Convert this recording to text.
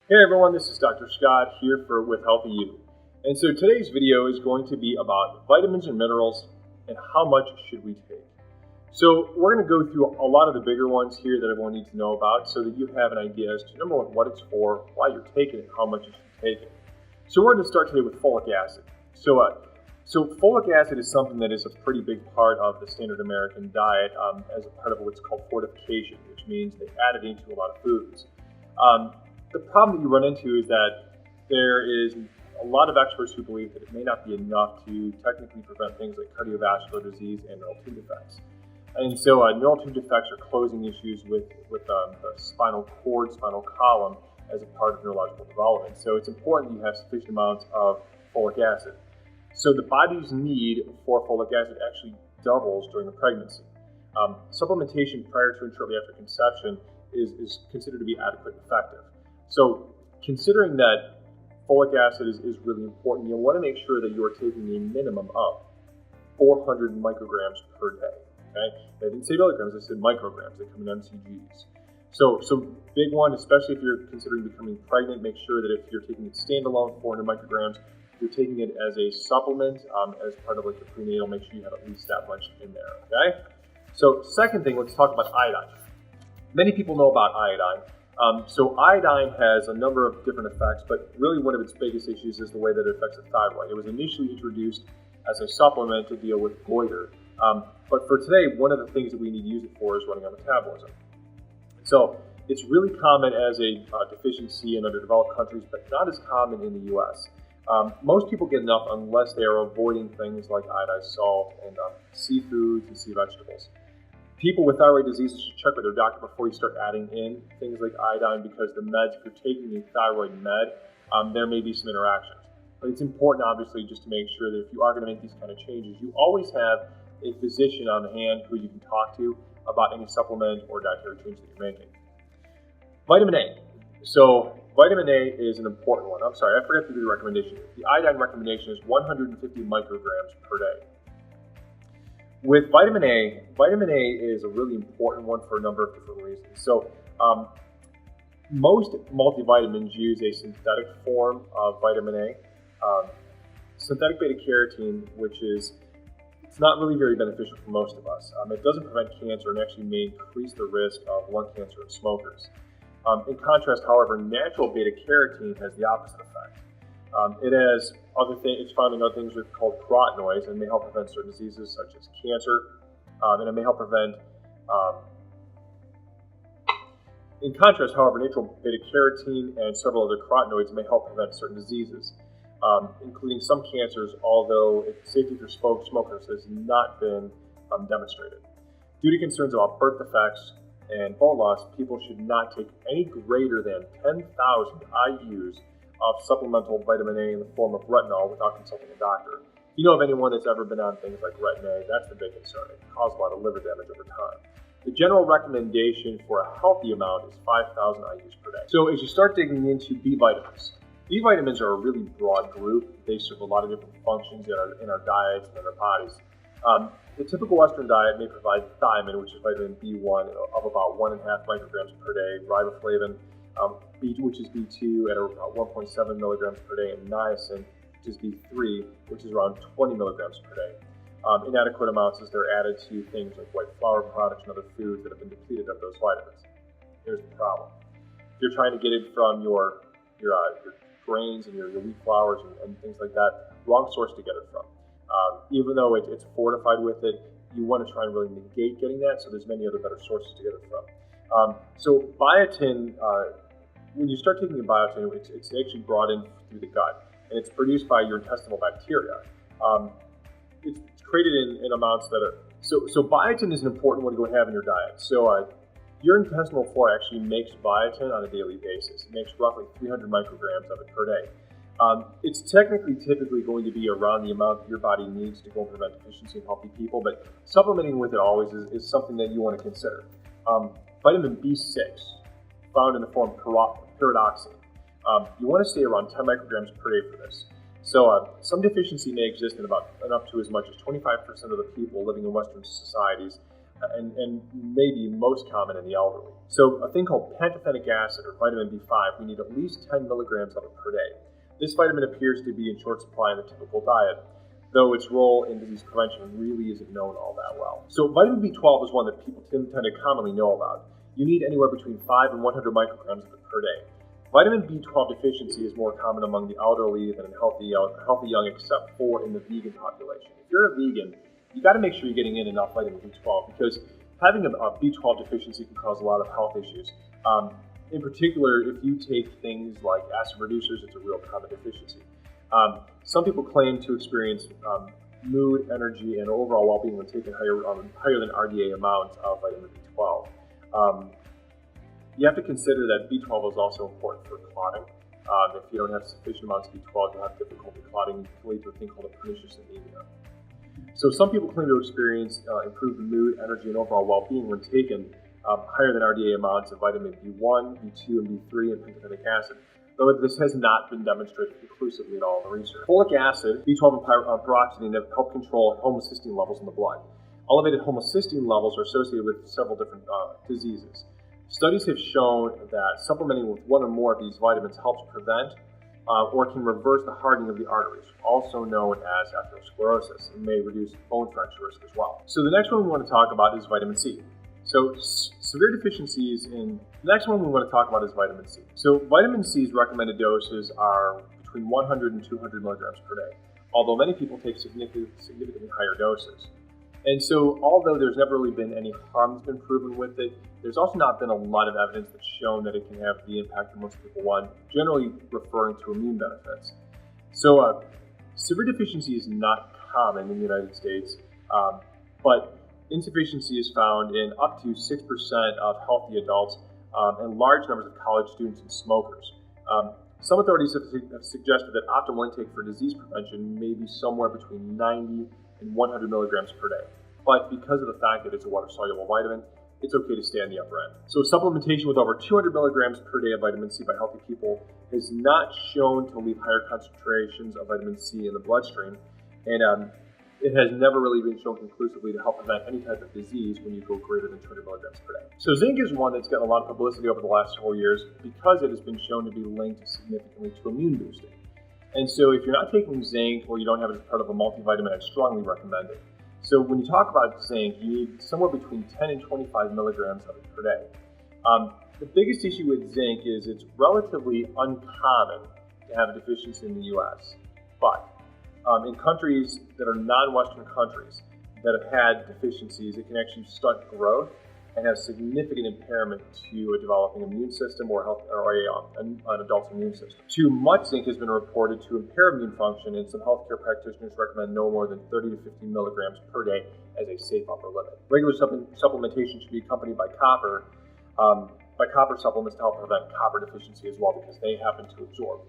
Hey everyone, this is Dr. Scott here with Healthy You. And so today's video is going to be about vitamins and minerals and how much should we take. So we're going to go through a lot of the bigger ones here that everyone needs to know about so that you have an idea as to number one, what it's for, why you're taking it, how much you should take it. So we're going to start today with folic acid. So folic acid is something that is a pretty big part of the standard American diet as a part of what's called fortification, which means they add it into a lot of foods. The problem that you run into is that there is a lot of experts who believe that it may not be enough to technically prevent things like cardiovascular disease and neural tube defects. And so neural tube defects are closing issues with the spinal cord, spinal column as a part of neurological development. So it's important that you have sufficient amounts of folic acid. So the body's need for folic acid actually doubles during the pregnancy. Supplementation prior to and shortly after conception is considered to be adequate and effective. So considering that folic acid is really important, you'll want to make sure that you are taking a minimum of 400 micrograms per day. Okay? I didn't say milligrams, I said micrograms. They come in mcgs. So big one, especially if you're considering becoming pregnant, make sure that if you're taking it standalone, 400 micrograms, if you're taking it as a supplement, as part of like a prenatal, make sure you have at least that much in there, okay? So second thing, let's talk about iodine. Many people know about iodine. So iodine has a number of different effects, but really one of its biggest issues is the way that it affects the thyroid. It was initially introduced as a supplement to deal with goiter. But for today, one of the things that we need to use it for is running our metabolism. So it's really common as a deficiency in underdeveloped countries, but not as common in the US. Most people get enough unless they are avoiding things like iodized salt and seafoods and sea vegetables. People with thyroid diseases should check with their doctor before you start adding in things like iodine because the meds, if you're taking a thyroid med, there may be some interactions. But it's important, obviously, just to make sure that if you are going to make these kind of changes, you always have a physician on hand who you can talk to about any supplement or dietary change that you're making. Vitamin A. So vitamin A is an important one. I'm sorry, I forgot to do the recommendation. The iodine recommendation is 150 micrograms per day. With vitamin A is a really important one for a number of different reasons. So most multivitamins use a synthetic form of vitamin A. Synthetic beta-carotene, which is it's not really very beneficial for most of us. It doesn't prevent cancer and actually may increase the risk of lung cancer in smokers. In contrast, however, natural beta-carotene has the opposite effect. It has other things. It's found in other things called carotenoids, and may help prevent certain diseases such as cancer, and it may help prevent. In contrast, however, natural beta-carotene and several other carotenoids may help prevent certain diseases, including some cancers. Although its safety for smokers has not been demonstrated, due to concerns about birth defects and bone loss, people should not take any greater than 10,000 IUs of supplemental vitamin A in the form of retinol without consulting a doctor. If you know of anyone that's ever been on things like retin A, that's the big concern. It can cause a lot of liver damage over time. The general recommendation for a healthy amount is 5,000 IUs per day. So as you start digging into B vitamins, B vitamins are a really broad group. They serve a lot of different functions in our diets and in our bodies. The typical Western diet may provide thiamine, which is vitamin B1, of about 1.5 micrograms per day, riboflavin, which is B2 at about 1.7 milligrams per day, and niacin, which is B3, which is around 20 milligrams per day. Inadequate amounts as they're added to things like white flour products and other foods that have been depleted of those vitamins. Here's the problem. If you're trying to get it from your grains and your wheat flours and things like that, wrong source to get it from. Even though it's fortified with it, you want to try and really negate getting that, so there's many other better sources to get it from. So biotin, when you start taking a biotin, it's actually brought in through the gut, and it's produced by your intestinal bacteria. It's created in amounts that are, so biotin is an important one to go have in your diet. So your intestinal flora actually makes biotin on a daily basis. It makes roughly 300 micrograms of it per day. It's typically going to be around the amount that your body needs to go and prevent deficiency in healthy people, but supplementing with it always is something that you want to consider. Vitamin B6, found in the form pyridoxine. You want to stay around 10 micrograms per day for this. So some deficiency may exist in up to as much as 25% of the people living in Western societies and maybe most common in the elderly. So a thing called pantothenic acid, or vitamin B5, we need at least 10 milligrams of it per day. This vitamin appears to be in short supply in the typical diet, though its role in disease prevention really isn't known all that well. So vitamin B12 is one that people tend to commonly know about. You need anywhere between 5 and 100 micrograms of it per day. Vitamin B12 deficiency is more common among the elderly than in healthy young, except for in the vegan population. If you're a vegan, you got to make sure you're getting in enough vitamin B12, because having a B12 deficiency can cause a lot of health issues. In particular, if you take things like acid reducers, it's a real common deficiency. Some people claim to experience mood, energy, and overall well-being when taking higher than RDA amounts of vitamin B12. You have to consider that B12 is also important for clotting. If you don't have sufficient amounts of B12, you'll have difficulty clotting. It can lead to a thing called a pernicious anemia. So some people claim to experience improved mood, energy, and overall well-being when taking higher than RDA amounts of vitamin B1, B2, and B3, and pantothenic acid, though this has not been demonstrated conclusively in all of the research. Folic acid, B12, and peroxidine have helped control homocysteine levels in the blood. Elevated homocysteine levels are associated with several different diseases. Studies have shown that supplementing with one or more of these vitamins helps prevent or can reverse the hardening of the arteries, also known as atherosclerosis, and may reduce bone fracture risk as well. So the next one we want to talk about is vitamin C. So severe deficiencies in, the next one we want to talk about is vitamin C. So vitamin C's recommended doses are between 100 and 200 milligrams per day, although many people take significantly higher doses. And so although there's never really been any harm that's been proven with it, there's also not been a lot of evidence that's shown that it can have the impact that most people want, generally referring to immune benefits. So severe deficiency is not common in the United States, but insufficiency is found in up to 6% of healthy adults and large numbers of college students and smokers. Some authorities have suggested that optimal intake for disease prevention may be somewhere between 90 and 100 milligrams per day. But because of the fact that it's a water-soluble vitamin, it's okay to stay on the upper end. So supplementation with over 200 milligrams per day of vitamin C by healthy people is not shown to leave higher concentrations of vitamin C in the bloodstream, and it has never really been shown conclusively to help prevent any type of disease when you go greater than 200 milligrams per day. So zinc is one that's gotten a lot of publicity over the last several years because it has been shown to be linked significantly to immune boosting. And so if you're not taking zinc or you don't have it as part of a multivitamin, I'd strongly recommend it. So when you talk about zinc, you need somewhere between 10 and 25 milligrams of it per day. The biggest issue with zinc is it's relatively uncommon to have a deficiency in the US. But in countries that are non-Western countries that have had deficiencies, it can actually stunt growth and have significant impairment to a developing immune system or an adult's immune system. Too much zinc has been reported to impair immune function, and some healthcare practitioners recommend no more than 30 to 50 milligrams per day as a safe upper limit. Regular supplementation should be accompanied by copper supplements to help prevent copper deficiency as well, because they happen to absorb.